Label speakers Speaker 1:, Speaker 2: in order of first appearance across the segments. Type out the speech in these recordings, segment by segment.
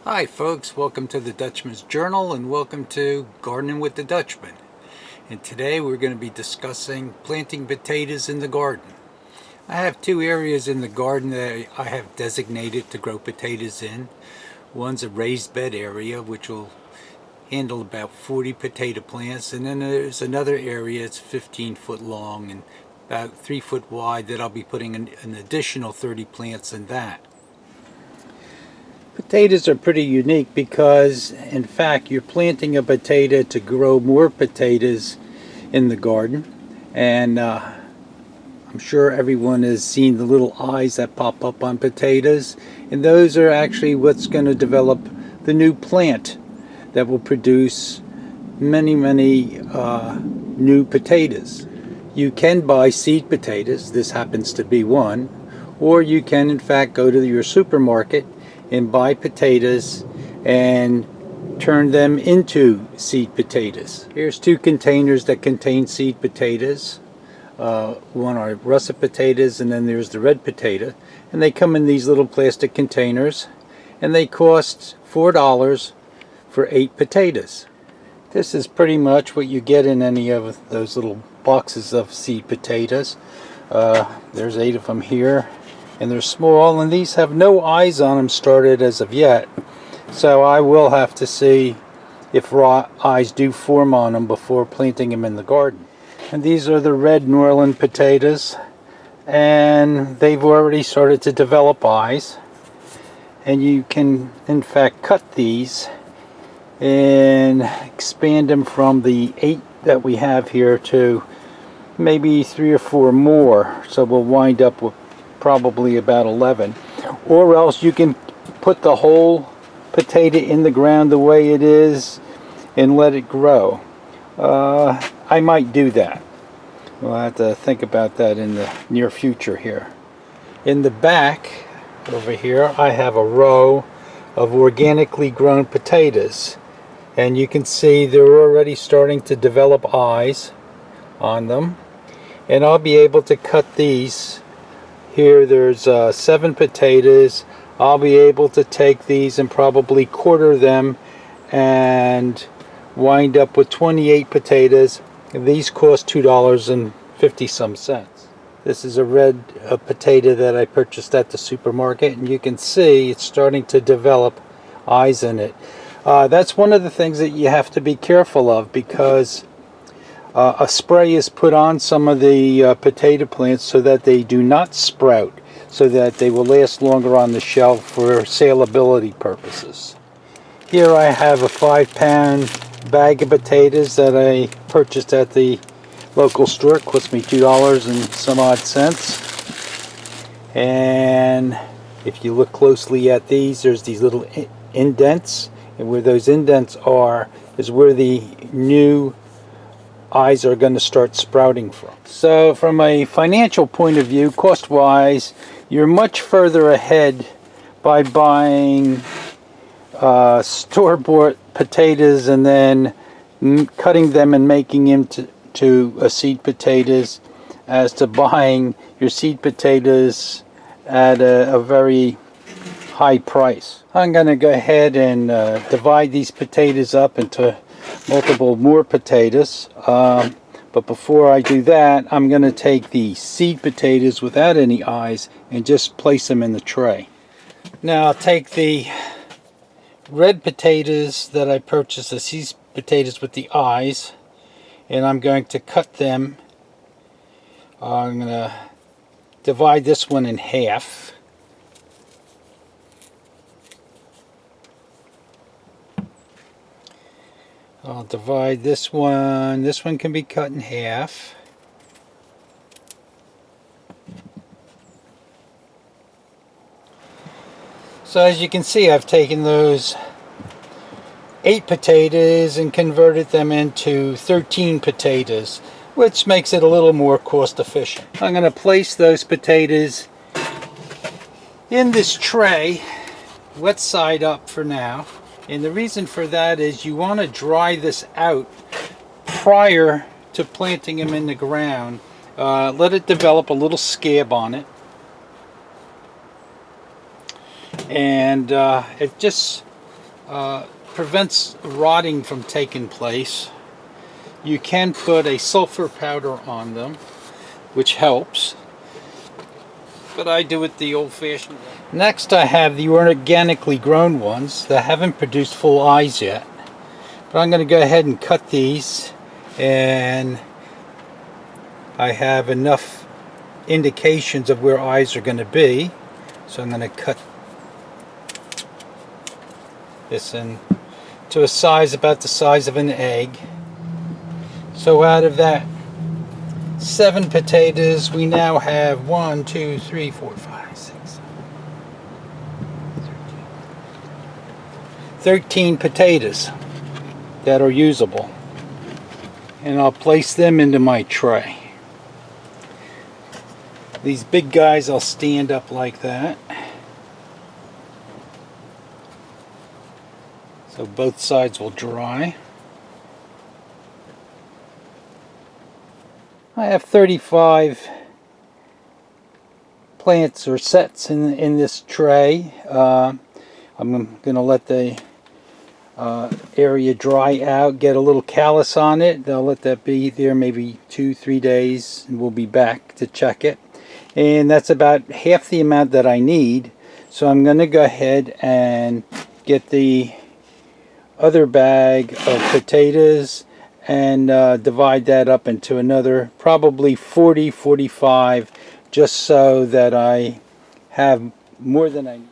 Speaker 1: Hi folks, welcome to the Dutchman's Journal and welcome to Gardening with the Dutchman. And today we're going to be discussing planting potatoes in the garden. I have two areas in the garden that I have designated to grow potatoes in. One's a raised bed area which will handle about 40 potato plants, and then there's another area, it's 15 foot long and about 3 foot wide, that I'll be putting an additional 30 plants in that. Potatoes are pretty unique because, in fact, you're planting a potato to grow more potatoes in the garden. And I'm sure everyone has seen the little eyes that pop up on potatoes. And those are actually what's going to develop the new plant that will produce many new potatoes. You can buy seed potatoes, this happens to be one, or you can in fact go to your supermarket and buy potatoes and turn them into seed potatoes. Here's two containers that contain seed potatoes. One are russet potatoes, and then there's the red potato, and they come in these little plastic containers, and they cost $4 for 8 potatoes. This is pretty much what you get in any of those little boxes of seed potatoes. There's 8 of them here, and they're small, and these have no eyes on them started as of yet, so I will have to see if raw eyes do form on them before planting them in the garden. And these are the red Norland potatoes, and they've already started to develop eyes, and you can in fact cut these and expand them from the 8 that we have here to maybe 3 or 4 more, so we'll wind up with probably about 11. Or else you can put the whole potato in the ground the way it is and let it grow. I might do that. We'll have to think about that in the near future here. In the back over here I have a row of organically grown potatoes, and you can see they're already starting to develop eyes on them, and I'll be able to cut these. Here there's 7 potatoes. I'll be able to take these and probably quarter them and wind up with 28 potatoes. These cost $2.50 some cents. This is a red potato that I purchased at the supermarket, and you can see it's starting to develop eyes in it. That's one of the things that you have to be careful of, because a spray is put on some of the potato plants so that they do not sprout, so that they will last longer on the shelf for saleability purposes. Here I have a 5-pound bag of potatoes that I purchased at the local store. It cost me $2 and some odd cents. And if you look closely at these, there's these little indents, and where those indents are is where the new eyes are going to start sprouting from. So from a financial point of view, cost wise, you're much further ahead by buying store-bought potatoes and then cutting them and making them to seed potatoes, as to buying your seed potatoes at a very high price. I'm going to go ahead and divide these potatoes up into multiple more potatoes, but before I do that, I'm going to take the seed potatoes without any eyes and just place them in the tray. Now I'll take the red potatoes that I purchased, the seed potatoes with the eyes, and I'm going to cut them. I'm going to divide this one in half. I'll divide this one. This one can be cut in half. So as you can see, I've taken those 8 potatoes and converted them into 13 potatoes, which makes it a little more cost efficient. I'm going to place those potatoes in this tray, wet side up for now. And the reason for that is you want to dry this out prior to planting them in the ground. Let it develop a little scab on it. And it just prevents rotting from taking place. You can put a sulfur powder on them, which helps, but I do it the old-fashioned way. Next, I have the organically grown ones that haven't produced full eyes yet, but I'm going to go ahead and cut these, and I have enough indications of where eyes are going to be, so I'm going to cut this in to a size about the size of an egg. So out of that 7 potatoes, we now have 1, 2, 3, 4, 5, 6, 13 potatoes that are usable. And I'll place them into my tray. These big guys I'll stand up like that. So both sides will dry. I have 35 plants or sets in this tray. I'm going to let the area dry out, get a little callus on it. I'll let that be there maybe 2-3 days, and we'll be back to check it. And that's about half the amount that I need. So I'm going to go ahead and get the other bag of potatoes and divide that up into another probably 40-45, just so that I have more than I need.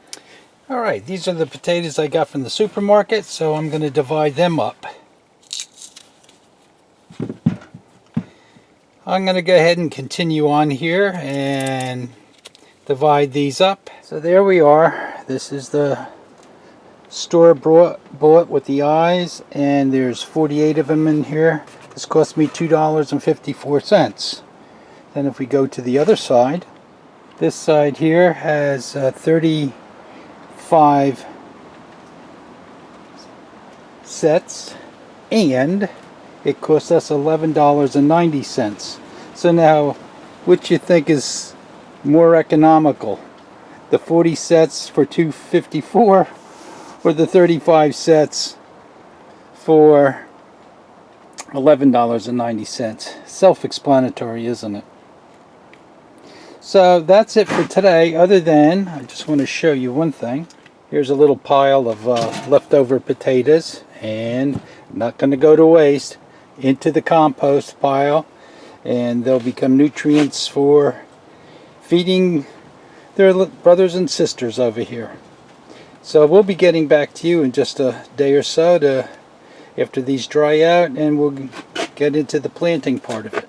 Speaker 1: Alright, these are the potatoes I got from the supermarket, so I'm going to divide them up. I'm going to go ahead and continue on here and divide these up. So there we are. This is the store-bought with the eyes, and there's 48 of them in here. This cost me $2.54. Then if we go to the other side, this side here has 35 sets, and it cost us $11.90. So now, which you think is more economical? The 40 sets for $2.54 or the 35 sets for $11.90? Self-explanatory, isn't it? So that's it for today, other than I just want to show you one thing. Here's a little pile of leftover potatoes, and I'm not going to go to waste, into the compost pile, and they'll become nutrients for feeding their brothers and sisters over here. So we'll be getting back to you in just a day or so after these dry out, and we'll get into the planting part of it.